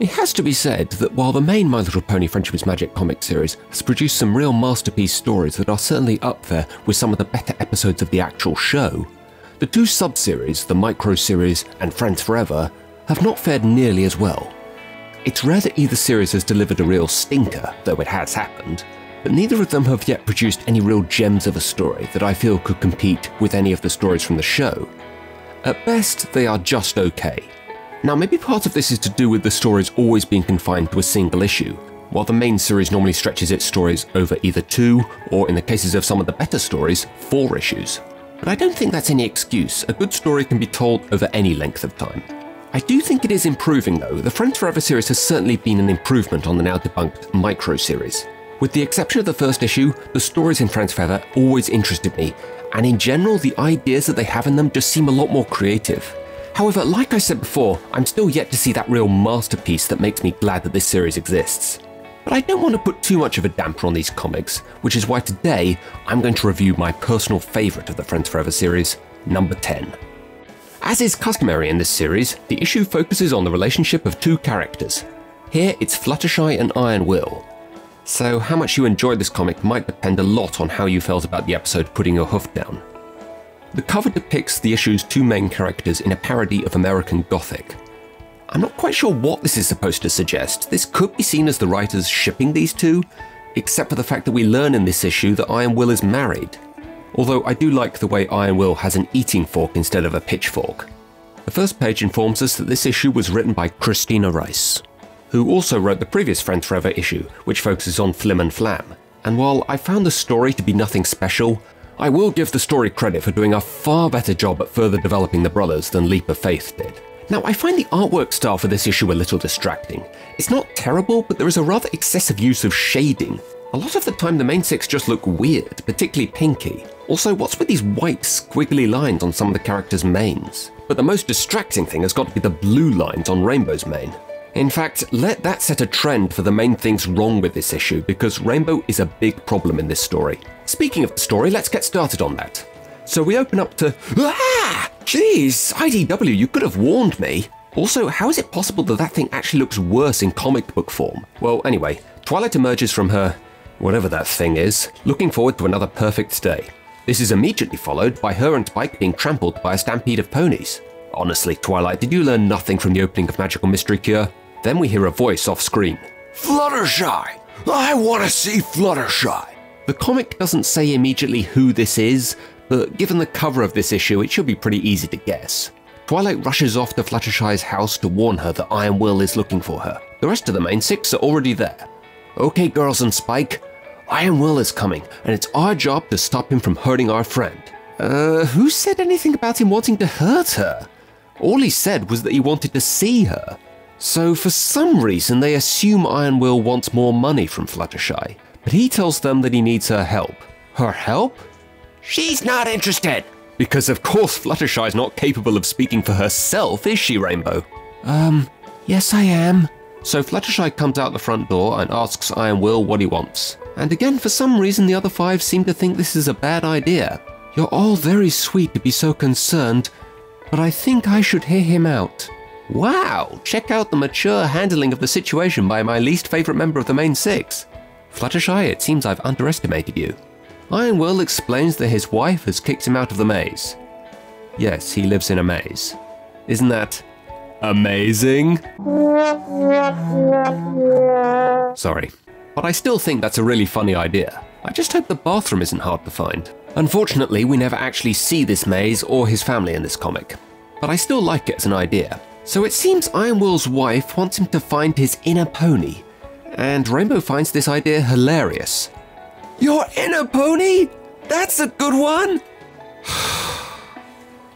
It has to be said that while the main My Little Pony Friendship is Magic comic series has produced some real masterpiece stories that are certainly up there with some of the better episodes of the actual show, the two sub-series, the Micro series and Friends Forever, have not fared nearly as well. It's rare that either series has delivered a real stinker, though it has happened, but neither of them have yet produced any real gems of a story that I feel could compete with any of the stories from the show. At best, they are just okay. Now, maybe part of this is to do with the stories always being confined to a single issue, while the main series normally stretches its stories over either 2, or in the cases of some of the better stories, 4 issues. But I don't think that's any excuse. A good story can be told over any length of time. I do think it is improving though. The Friends Forever series has certainly been an improvement on the now debunked Micro series. With the exception of the first issue, the stories in Friends Forever always interested me, and in general the ideas that they have in them just seem a lot more creative. However, like I said before, I'm still yet to see that real masterpiece that makes me glad that this series exists. But I don't want to put too much of a damper on these comics, which is why today I'm going to review my personal favourite of the Friends Forever series, number 10. As is customary in this series, the issue focuses on the relationship of two characters. Here it's Fluttershy and Iron Will. So how much you enjoyed this comic might depend a lot on how you felt about the episode Putting Your Hoof Down. The cover depicts the issue's two main characters in a parody of American Gothic. I'm not quite sure what this is supposed to suggest. This could be seen as the writers shipping these two, except for the fact that we learn in this issue that Iron Will is married. Although I do like the way Iron Will has an eating fork instead of a pitchfork. The first page informs us that this issue was written by Christina Rice, who also wrote the previous Friends Forever issue, which focuses on Flim and Flam. And while I found the story to be nothing special, I will give the story credit for doing a far better job at further developing the brothers than Leap of Faith did. Now, I find the artwork style for this issue a little distracting. It's not terrible, but there is a rather excessive use of shading. A lot of the time the main six just look weird, particularly Pinky. Also, what's with these white squiggly lines on some of the characters' manes? But the most distracting thing has got to be the blue lines on Rainbow's mane. In fact, let that set a trend for the main things wrong with this issue, because Rainbow is a big problem in this story. Speaking of the story, let's get started on that. So we open up to, ah! Jeez, IDW, you could have warned me. Also, how is it possible that that thing actually looks worse in comic book form? Well, anyway, Twilight emerges from her, whatever that thing is, looking forward to another perfect day. This is immediately followed by her and Spike being trampled by a stampede of ponies. Honestly, Twilight, did you learn nothing from the opening of Magical Mystery Cure? Then we hear a voice off screen. Fluttershy! I want to see Fluttershy! The comic doesn't say immediately who this is, but given the cover of this issue, it should be pretty easy to guess. Twilight rushes off to Fluttershy's house to warn her that Iron Will is looking for her. The rest of the main six are already there. Okay, girls and Spike, Iron Will is coming, and it's our job to stop him from hurting our friend. Who said anything about him wanting to hurt her? All he said was that he wanted to see her. So for some reason they assume Iron Will wants more money from Fluttershy, but he tells them that he needs her help. Her help? She's not interested! Because of course Fluttershy's not capable of speaking for herself, is she, Rainbow? Yes I am. So Fluttershy comes out the front door and asks Iron Will what he wants. And again, for some reason the other five seem to think this is a bad idea. You're all very sweet to be so concerned, but I think I should hear him out. Wow, check out the mature handling of the situation by my least favourite member of the main six. Fluttershy, it seems I've underestimated you. Iron Will explains that his wife has kicked him out of the maze. Yes, he lives in a maze. Isn't that amazing? Sorry, but I still think that's a really funny idea. I just hope the bathroom isn't hard to find. Unfortunately, we never actually see this maze or his family in this comic, but I still like it as an idea. So it seems Iron Will's wife wants him to find his inner pony, and Rainbow finds this idea hilarious. Your inner pony? That's a good one!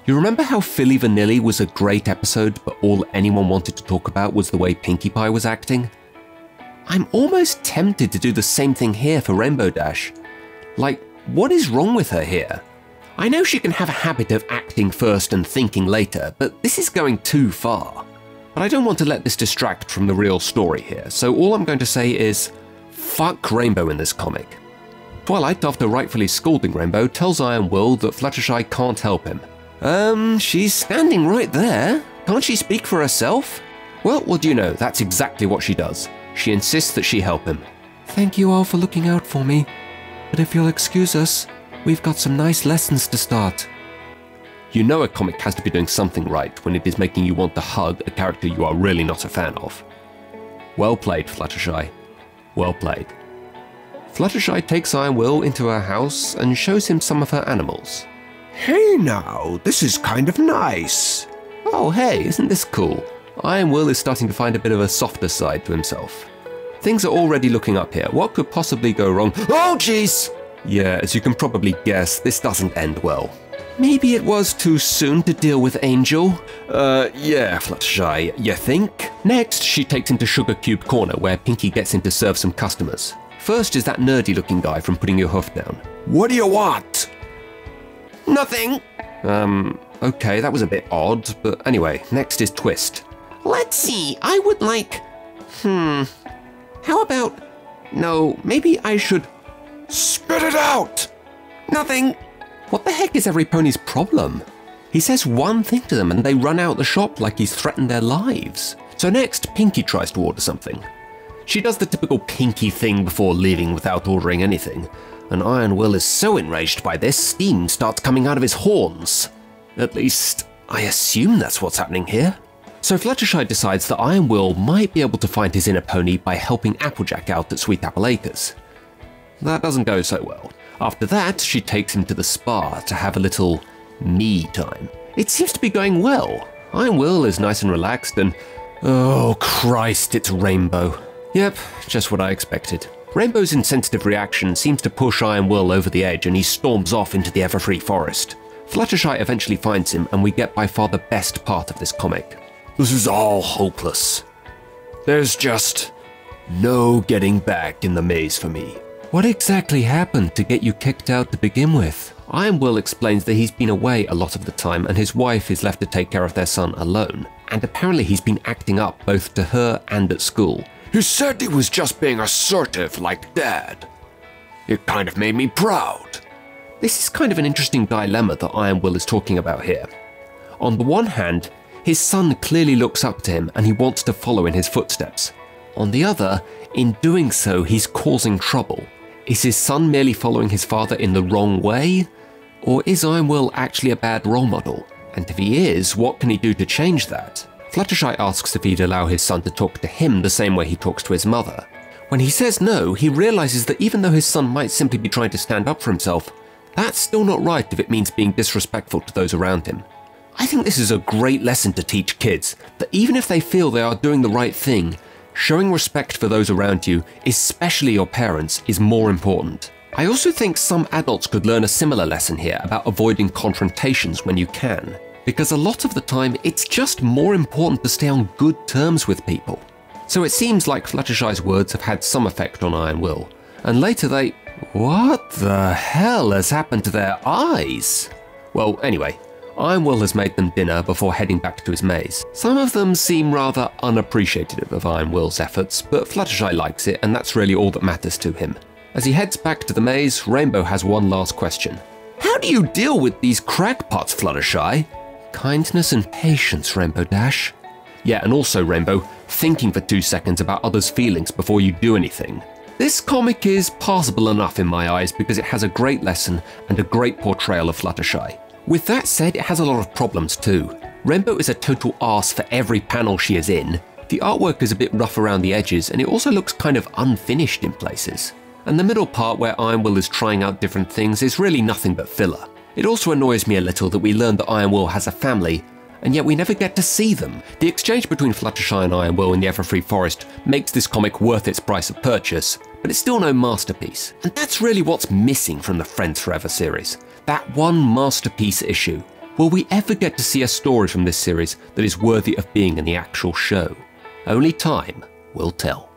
You remember how Philly Vanilli was a great episode, but all anyone wanted to talk about was the way Pinkie Pie was acting? I'm almost tempted to do the same thing here for Rainbow Dash. Like, what is wrong with her here? I know she can have a habit of acting first and thinking later, but this is going too far. But I don't want to let this distract from the real story here, so all I'm going to say is, fuck Rainbow in this comic. Twilight, after rightfully scolding Rainbow, tells Iron Will that Fluttershy can't help him. She's standing right there. Can't she speak for herself? Well, what do you know, that's exactly what she does. She insists that she help him. Thank you all for looking out for me, but if you'll excuse us, we've got some nice lessons to start. You know a comic has to be doing something right when it is making you want to hug a character you are really not a fan of. Well played, Fluttershy. Well played. Fluttershy takes Iron Will into her house and shows him some of her animals. Hey now, this is kind of nice. Oh hey, isn't this cool? Iron Will is starting to find a bit of a softer side to himself. Things are already looking up here. What could possibly go wrong? Oh jeez! Yeah, as you can probably guess, this doesn't end well. Maybe it was too soon to deal with Angel. Yeah, Fluttershy, you think? Next, she takes him to Sugar Cube Corner, where Pinky gets him to serve some customers. First is that nerdy-looking guy from Putting Your Hoof Down. What do you want? Nothing! Okay, that was a bit odd, but anyway, next is Twist. Let's see, I would like... How about... No, maybe I should... Spit it out! Nothing! What the heck is every pony's problem? He says one thing to them and they run out the shop like he's threatened their lives. So next, Pinky tries to order something. She does the typical Pinky thing before leaving without ordering anything, and Iron Will is so enraged by this, steam starts coming out of his horns. At least, I assume that's what's happening here. So Fluttershy decides that Iron Will might be able to find his inner pony by helping Applejack out at Sweet Apple Acres. That doesn't go so well. After that, she takes him to the spa to have a little me time. It seems to be going well. Iron Will is nice and relaxed and... Oh Christ, it's Rainbow. Yep, just what I expected. Rainbow's insensitive reaction seems to push Iron Will over the edge and he storms off into the Everfree Forest. Fluttershy eventually finds him and we get by far the best part of this comic. This is all hopeless. There's just no getting back in the maze for me. What exactly happened to get you kicked out to begin with? Iron Will explains that he's been away a lot of the time and his wife is left to take care of their son alone. And apparently he's been acting up both to her and at school. He said he was just being assertive like Dad. It kind of made me proud. This is kind of an interesting dilemma that Iron Will is talking about here. On the one hand, his son clearly looks up to him and he wants to follow in his footsteps. On the other, in doing so, he's causing trouble. Is his son merely following his father in the wrong way? Or is Iron Will actually a bad role model? And if he is, what can he do to change that? Fluttershy asks if he'd allow his son to talk to him the same way he talks to his mother. When he says no, he realizes that even though his son might simply be trying to stand up for himself, that's still not right if it means being disrespectful to those around him. I think this is a great lesson to teach kids, that even if they feel they are doing the right thing, showing respect for those around you, especially your parents, is more important. I also think some adults could learn a similar lesson here about avoiding confrontations when you can, because a lot of the time it's just more important to stay on good terms with people. So it seems like Fluttershy's words have had some effect on Iron Will, and later they... What the hell has happened to their eyes? Well, anyway, Iron Will has made them dinner before heading back to his maze. Some of them seem rather unappreciative of Iron Will's efforts, but Fluttershy likes it and that's really all that matters to him. As he heads back to the maze, Rainbow has one last question. How do you deal with these crackpots, Fluttershy? Kindness and patience, Rainbow Dash. Yeah, and also, Rainbow, thinking for 2 seconds about others' feelings before you do anything. This comic is passable enough in my eyes because it has a great lesson and a great portrayal of Fluttershy. With that said, it has a lot of problems too. Rainbow is a total arse for every panel she is in. The artwork is a bit rough around the edges and it also looks kind of unfinished in places. And the middle part where Iron Will is trying out different things is really nothing but filler. It also annoys me a little that we learn that Iron Will has a family, and yet we never get to see them. The exchange between Fluttershy and Iron Will in the Everfree Forest makes this comic worth its price of purchase, but it's still no masterpiece. And that's really what's missing from the Friends Forever series. That one masterpiece issue. Will we ever get to see a story from this series that is worthy of being in the actual show? Only time will tell.